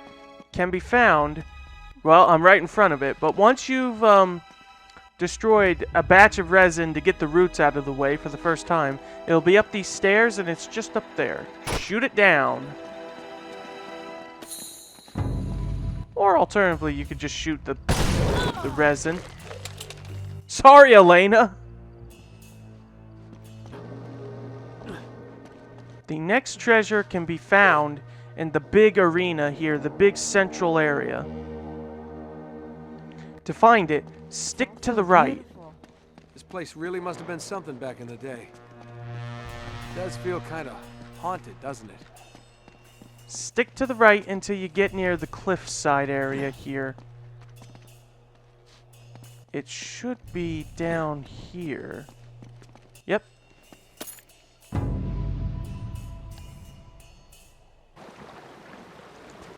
can be found, well, I'm right in front of it, but once you've destroyed a batch of resin to get the roots out of the way for the first time, it'll be up these stairs and it's just up there. Shoot it down. Or alternatively, you could just shoot the resin. Sorry, Elena. The next treasure can be found in the big arena here, the big central area. To find it, stick to the right. This place really must have been something back in the day. It does feel kind of haunted, doesn't it? Stick to the right until you get near the cliffside area here. It should be down here. Yep.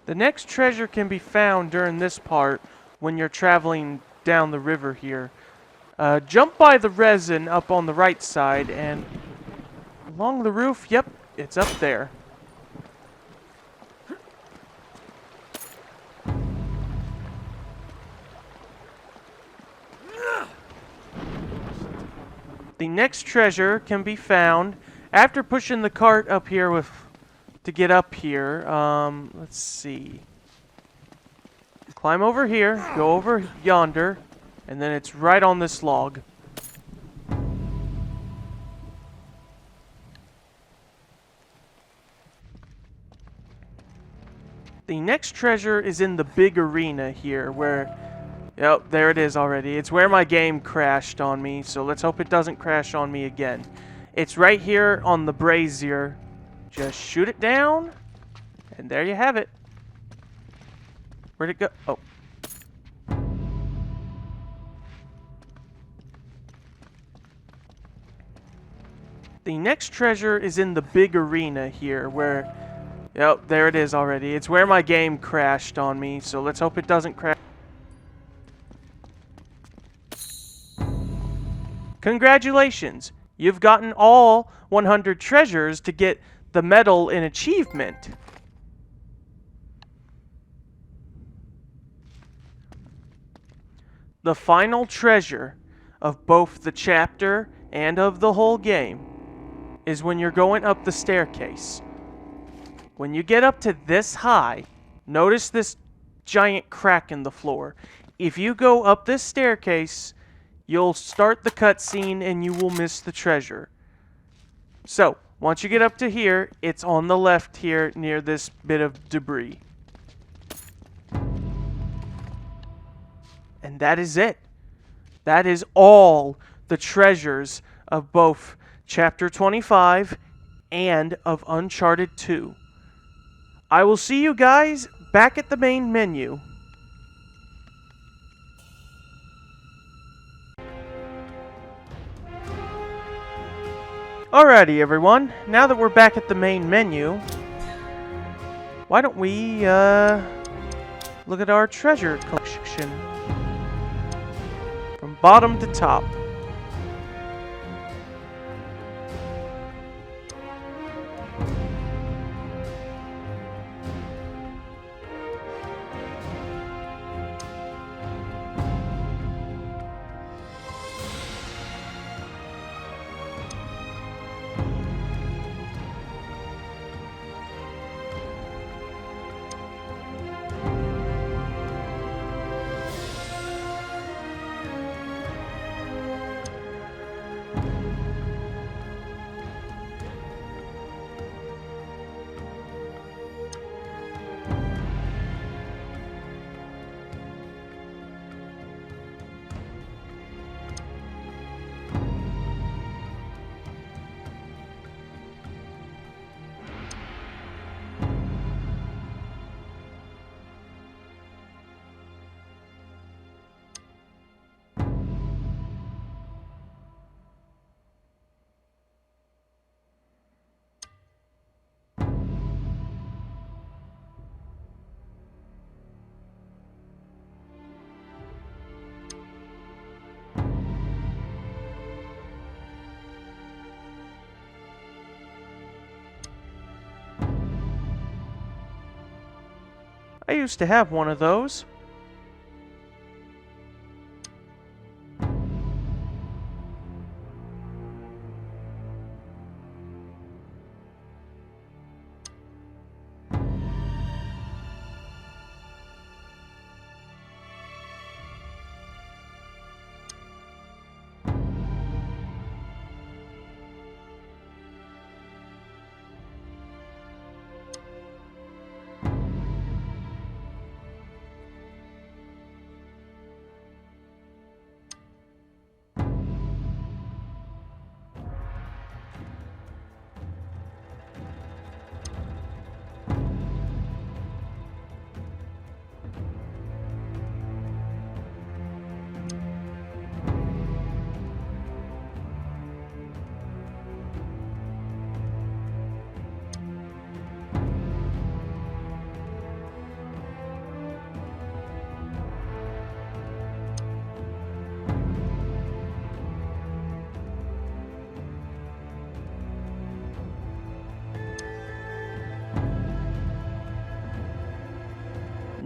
The next treasure can be found during this part when you're traveling down the river here. Jump by the resin up on the right side and along the roof, yep, it's up there. The next treasure can be found after pushing the cart up here to get up here. Let's see. Climb over here, go over yonder, and then it's right on this log. The next treasure is in the big arena here where... Yep, there it is already. It's where my game crashed on me, so let's hope it doesn't crash on me again. It's right here on the brazier. Just shoot it down, and there you have it. Where'd it go? Oh. The next treasure is in the big arena here where... Yep, there it is already. It's where my game crashed on me, so let's hope it doesn't crash. Congratulations! You've gotten all 100 treasures to get the medal in achievement. The final treasure of both the chapter and of the whole game is when you're going up the staircase. When you get up to this high, notice this giant crack in the floor. If you go up this staircase, you'll start the cutscene and you will miss the treasure. So, once you get up to here, it's on the left here near this bit of debris. And that is it. That is all the treasures of both Chapter 25 and of Uncharted 2. I will see you guys back at the main menu. Alrighty everyone, now that we're back at the main menu, why don't we look at our treasure collection from bottom to top. I used to have one of those.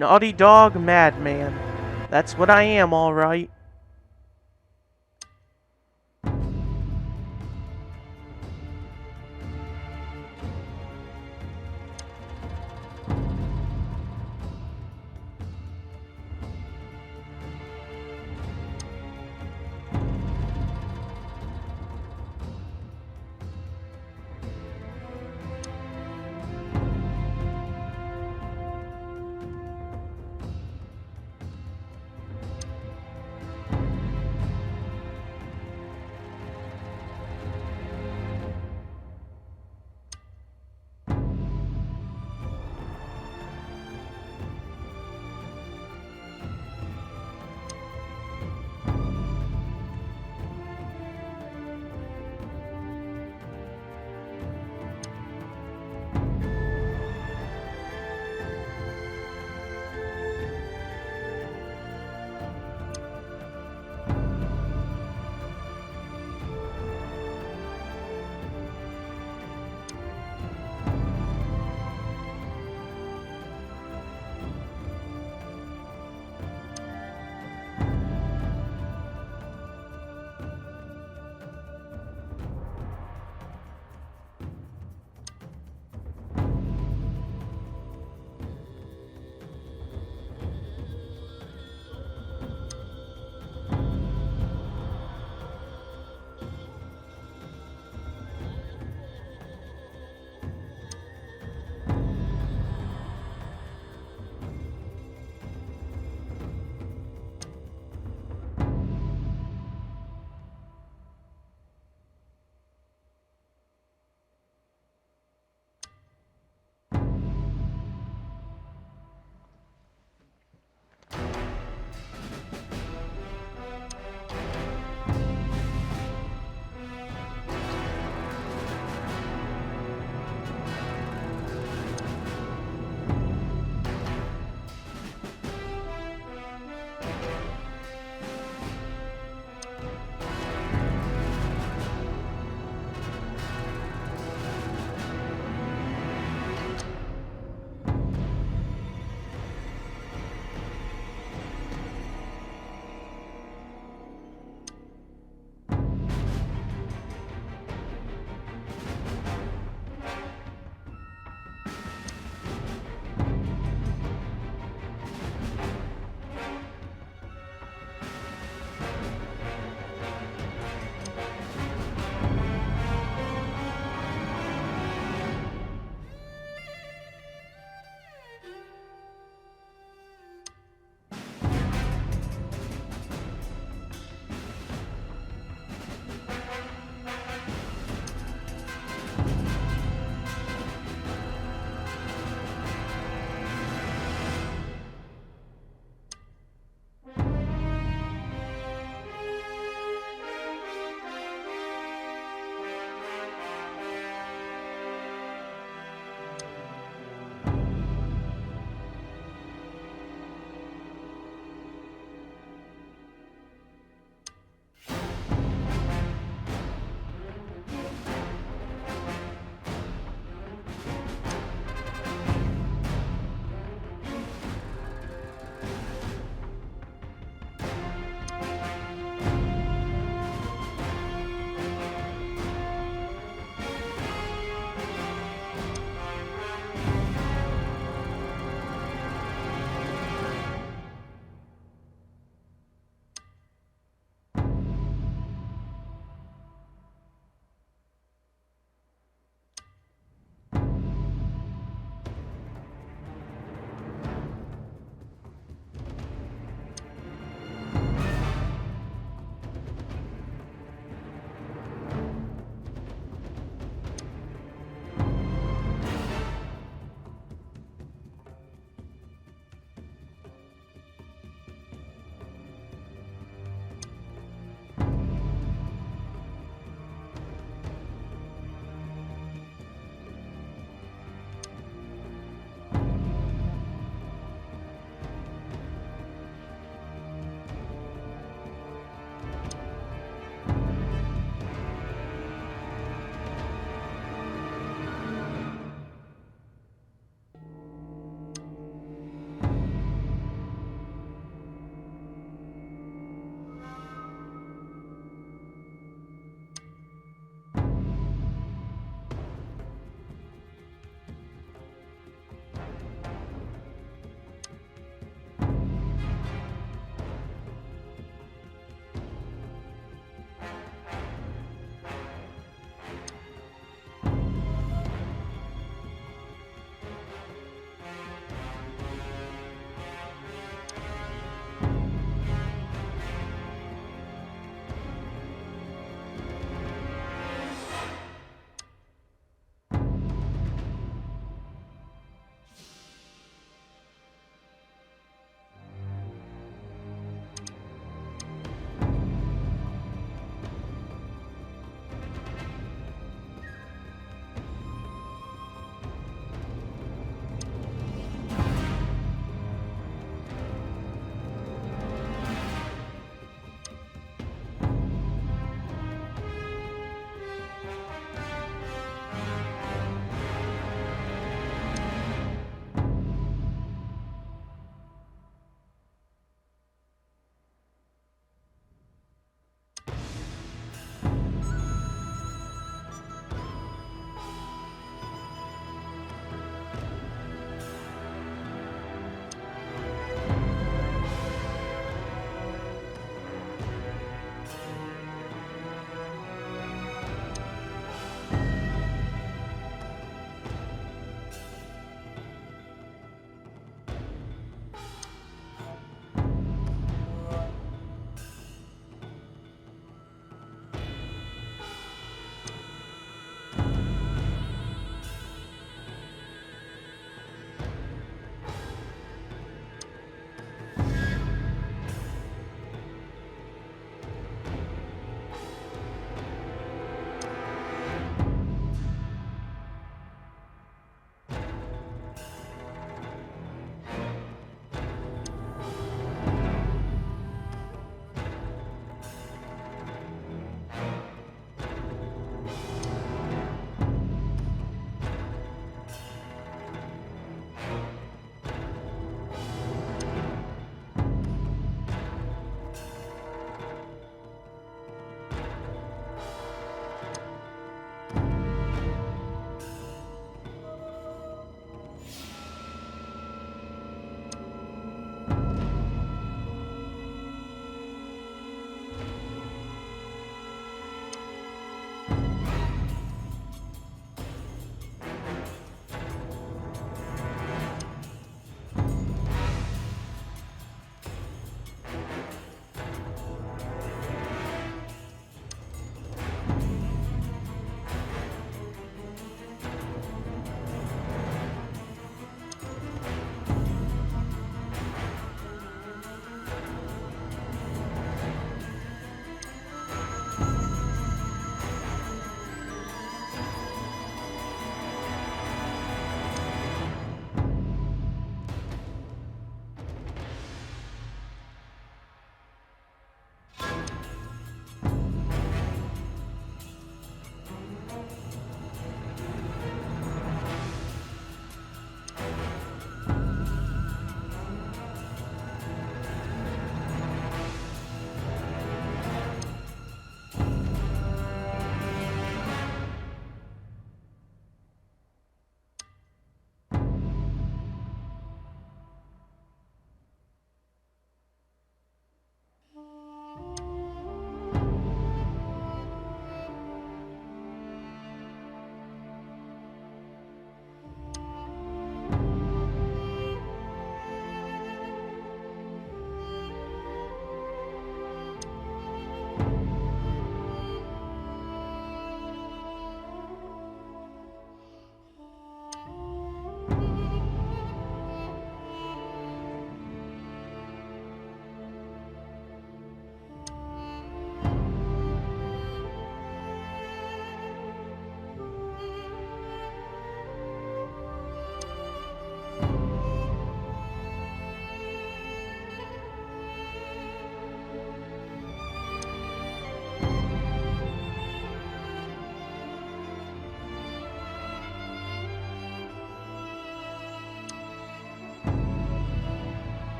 Naughty Dog Madman. That's what I am, alright.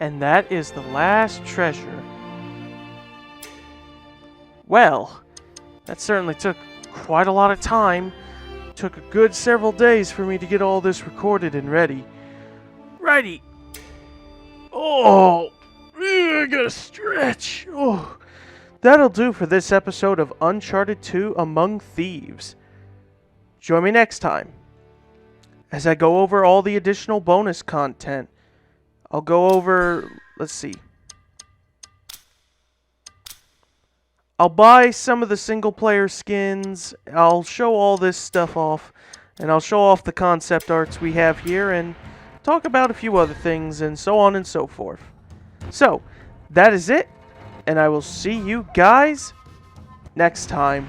And that is the last treasure. Well, that certainly took quite a lot of time. Took a good several days for me to get all this recorded and ready. Righty. Oh, I gotta stretch. Oh, that'll do for this episode of Uncharted 2 Among Thieves. Join me next time as I go over all the additional bonus content. I'll go over, let's see. I'll buy some of the single player skins, I'll show all this stuff off, and I'll show off the concept arts we have here, and talk about a few other things, and so on and so forth. So, that is it, and I will see you guys next time.